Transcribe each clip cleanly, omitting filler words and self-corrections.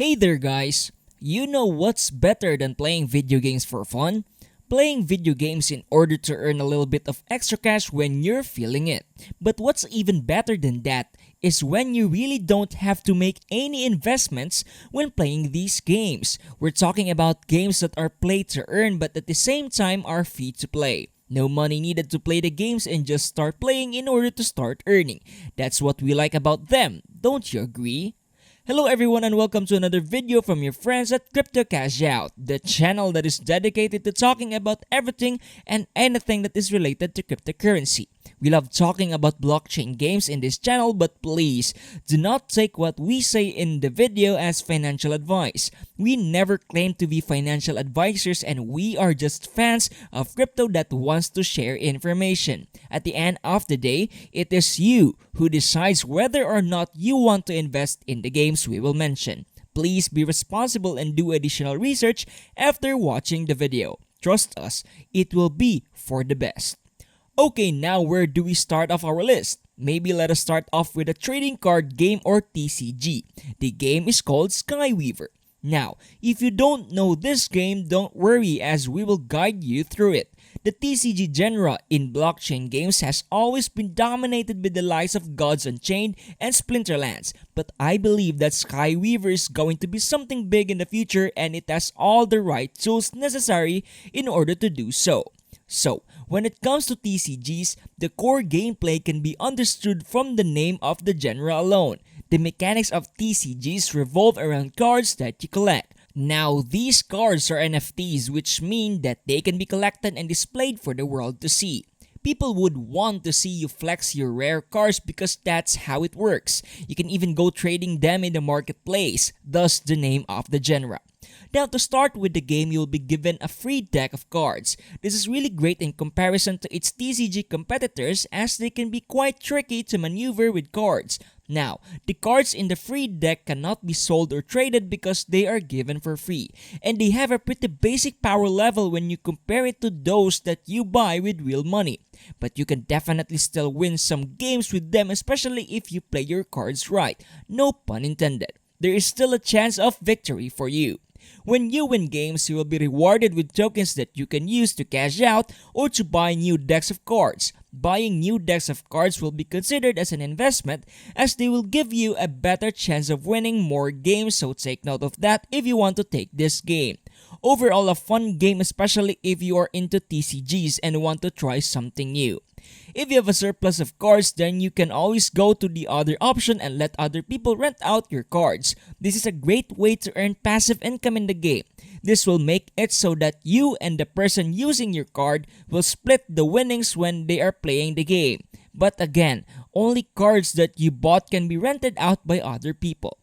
Hey there guys! You know what's better than playing video games for fun? Playing video games in order to earn a little bit of extra cash when you're feeling it. But what's even better than that is when you really don't have to make any investments when playing these games. We're talking about games that are played to earn but at the same time are free to play. No money needed to play the games and just start playing in order to start earning. That's what we like about them, don't you agree? Hello everyone and welcome to another video from your friends at Crypto Cash Out, the channel that is dedicated to talking about everything and anything that is related to cryptocurrency. We love talking about blockchain games in this channel, but please do not take what we say in the video as financial advice. We never claim to be financial advisors and we are just fans of crypto that wants to share information. At the end of the day, it is you who decides whether or not you want to invest in the games we will mention. Please be responsible and do additional research after watching the video. Trust us, it will be for the best. Okay, now where do we start off our list? Maybe let us start off with a trading card game or TCG. The game is called Skyweaver. Now, if you don't know this game, don't worry as we will guide you through it. The TCG genre in blockchain games has always been dominated by the likes of Gods Unchained and Splinterlands, but I believe that Skyweaver is going to be something big in the future and it has all the right tools necessary in order to do so. So, when it comes to TCGs, the core gameplay can be understood from the name of the genre alone. The mechanics of TCGs revolve around cards that you collect. Now, these cards are NFTs, which mean that they can be collected and displayed for the world to see. People would want to see you flex your rare cards because that's how it works. You can even go trading them in the marketplace, thus the name of the genre. Now, to start with the game, you'll be given a free deck of cards. This is really great in comparison to its TCG competitors as they can be quite tricky to maneuver with cards. Now, the cards in the free deck cannot be sold or traded because they are given for free, and they have a pretty basic power level when you compare it to those that you buy with real money. But you can definitely still win some games with them, especially if you play your cards right. No pun intended. There is still a chance of victory for you. When you win games, you will be rewarded with tokens that you can use to cash out or to buy new decks of cards. Buying new decks of cards will be considered as an investment as they will give you a better chance of winning more games, so take note of that if you want to take this game. Overall, a fun game, especially if you are into TCGs and want to try something new. If you have a surplus of cards, then you can always go to the other option and let other people rent out your cards. This is a great way to earn passive income in the game. This will make it so that you and the person using your card will split the winnings when they are playing the game. But again, only cards that you bought can be rented out by other people.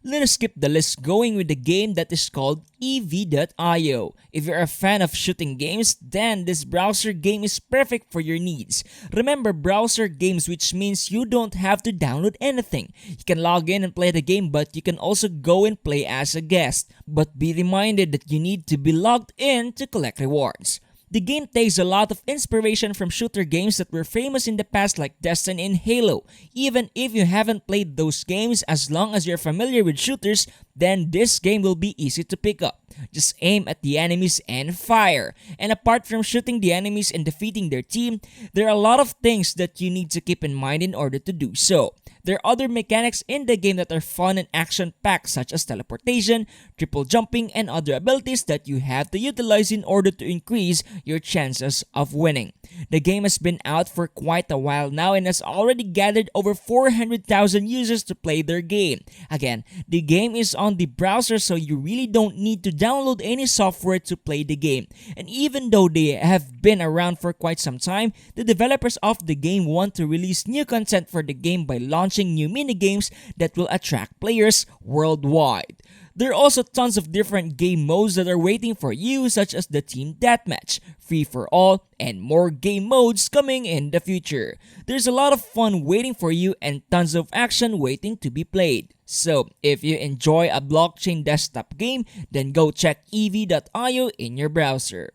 Let us skip the list going with the game that is called EVIO. If you're a fan of shooting games, then this browser game is perfect for your needs. Remember browser games, which means you don't have to download anything. You can log in and play the game, but you can also go and play as a guest. But be reminded that you need to be logged in to collect rewards. The game takes a lot of inspiration from shooter games that were famous in the past like Destiny and Halo. Even if you haven't played those games, as long as you're familiar with shooters, then this game will be easy to pick up. Just aim at the enemies and fire. And apart from shooting the enemies and defeating their team, there are a lot of things that you need to keep in mind in order to do so. There are other mechanics in the game that are fun and action-packed such as teleportation, triple jumping, and other abilities that you have to utilize in order to increase your chances of winning. The game has been out for quite a while now and has already gathered over 400,000 users to play their game. Again, the game is on the browser, so you really don't need to download any software to play the game. And even though they have been around for quite some time, the developers of the game want to release new content for the game by launching new minigames that will attract players worldwide. There are also tons of different game modes that are waiting for you, such as the Team Deathmatch, Free for All, and more game modes coming in the future. There's a lot of fun waiting for you and tons of action waiting to be played. So, if you enjoy a blockchain desktop game, then go check EVIO in your browser.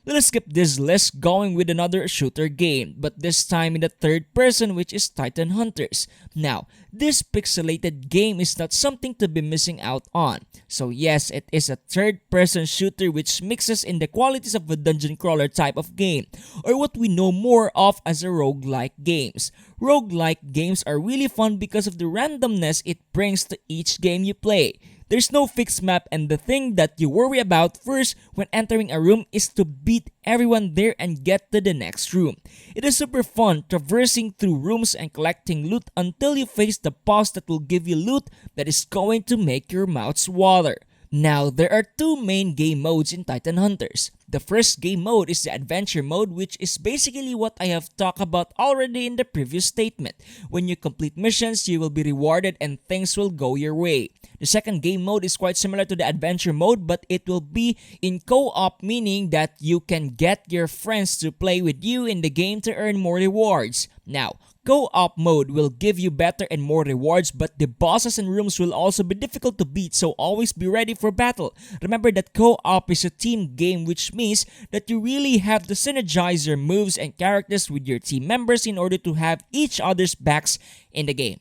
Let's skip this list going with another shooter game, but this time in the third person, which is Titan Hunters. Now, this pixelated game is not something to be missing out on. So yes, it is a third person shooter which mixes in the qualities of a dungeon crawler type of game, or what we know more of as a roguelike games. Roguelike games are really fun because of the randomness it brings to each game you play. There's no fixed map, and the thing that you worry about first when entering a room is to beat everyone there and get to the next room. It is super fun traversing through rooms and collecting loot until you face the boss that will give you loot that is going to make your mouth water. Now, there are two main game modes in Titan Hunters. The first game mode is the adventure mode, which is basically what I have talked about already in the previous statement. When you complete missions, you will be rewarded and things will go your way. The second game mode is quite similar to the adventure mode, but it will be in co-op, meaning that you can get your friends to play with you in the game to earn more rewards. Now, co-op mode will give you better and more rewards, but the bosses and rooms will also be difficult to beat, so always be ready for battle. Remember that co-op is a team game, which means that you really have to synergize your moves and characters with your team members in order to have each other's backs in the game.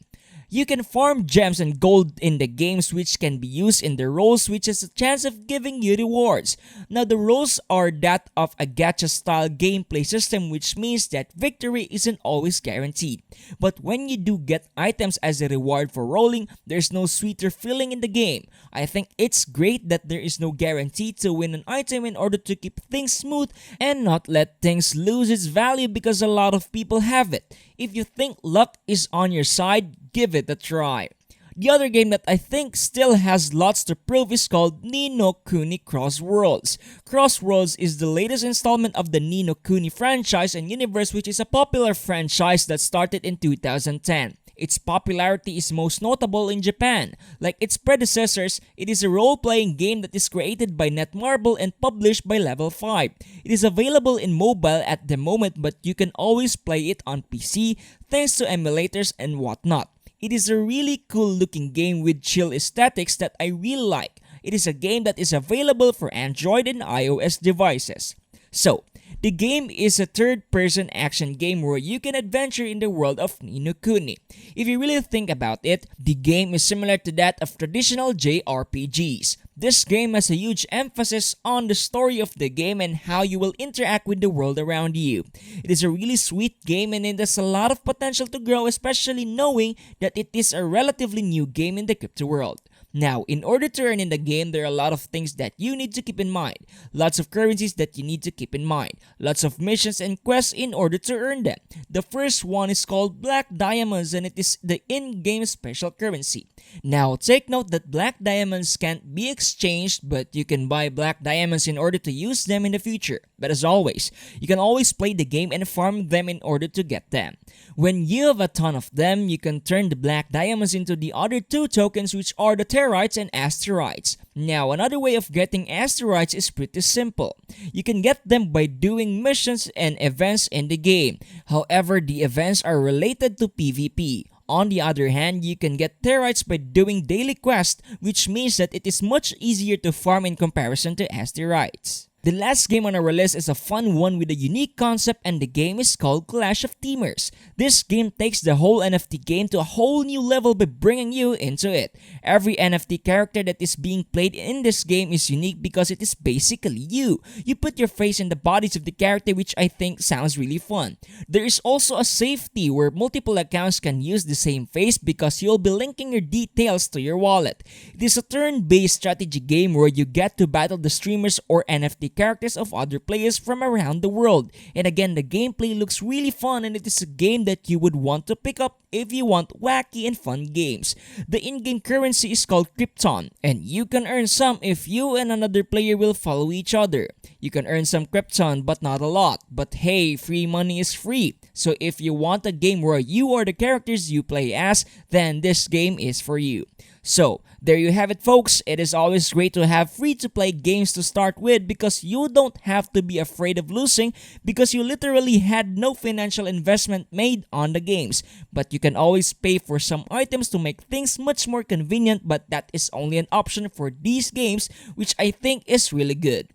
You can farm gems and gold in the games, which can be used in the roles, which has a chance of giving you rewards. Now, the roles are that of a gacha style gameplay system, which means that victory isn't always guaranteed. But when you do get items as a reward for rolling, there's no sweeter feeling in the game. I think it's great that there is no guarantee to win an item in order to keep things smooth and not let things lose its value, because a lot of people have it. If you think luck is on your side, give it a try. The other game that I think still has lots to prove is called Ni no Kuni Crossworlds. Crossworlds is the latest installment of the Ni no Kuni franchise and universe, which is a popular franchise that started in 2010. Its popularity is most notable in Japan. Like its predecessors, it is a role-playing game that is created by Netmarble and published by Level 5. It is available in mobile at the moment, but you can always play it on PC thanks to emulators and whatnot. It is a really cool looking game with chill aesthetics that I really like. It is a game that is available for Android and iOS devices. So, the game is a third-person action game where you can adventure in the world of Ni no Kuni. If you really think about it, the game is similar to that of traditional JRPGs. This game has a huge emphasis on the story of the game and how you will interact with the world around you. It is a really sweet game and it has a lot of potential to grow, especially knowing that it is a relatively new game in the crypto world. Now, in order to earn in the game, there are a lot of things that you need to keep in mind. Lots of currencies that you need to keep in mind. Lots of missions and quests in order to earn them. The first one is called Black Diamonds, and it is the in-game special currency. Now, take note that Black Diamonds can't be exchanged, but you can buy Black Diamonds in order to use them in the future. But as always, you can always play the game and farm them in order to get them. When you have a ton of them, you can turn the Black Diamonds into the other two tokens, which are the Territes and Asteroids. Now, another way of getting Asteroids is pretty simple. You can get them by doing missions and events in the game. However, the events are related to PvP. On the other hand, you can get Territes by doing daily quests, which means that it is much easier to farm in comparison to Asteroids. The last game on our list is a fun one with a unique concept, and the game is called Clash of Teamers. This game takes the whole NFT game to a whole new level by bringing you into it. Every NFT character that is being played in this game is unique because it is basically you. You put your face in the bodies of the character, which I think sounds really fun. There is also a safety where multiple accounts can use the same face because you'll be linking your details to your wallet. It is a turn-based strategy game where you get to battle the streamers or NFT characters of other players from around the world. And again, the gameplay looks really fun, and it is a game that you would want to pick up if you want wacky and fun games. The in-game currency is called Krypton, and you can earn some if you and another player will follow each other. You can earn some Krypton, but not a lot. But hey, free money is free. So if you want a game where you are the characters you play as, then this game is for you. So, there you have it, folks. It is always great to have free-to-play games to start with because you don't have to be afraid of losing because you literally had no financial investment made on the games. But you can always pay for some items to make things much more convenient, but that is only an option for these games, which I think is really good.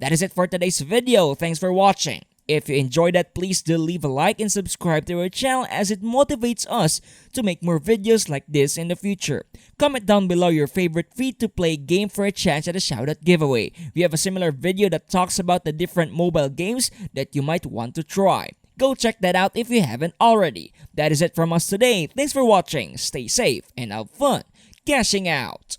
That is it for today's video. Thanks for watching. If you enjoyed that, please do leave a like and subscribe to our channel as it motivates us to make more videos like this in the future. Comment down below your favorite free-to-play game for a chance at a shoutout giveaway. We have a similar video that talks about the different mobile games that you might want to try. Go check that out if you haven't already. That is it from us today. Thanks for watching. Stay safe and have fun cashing out.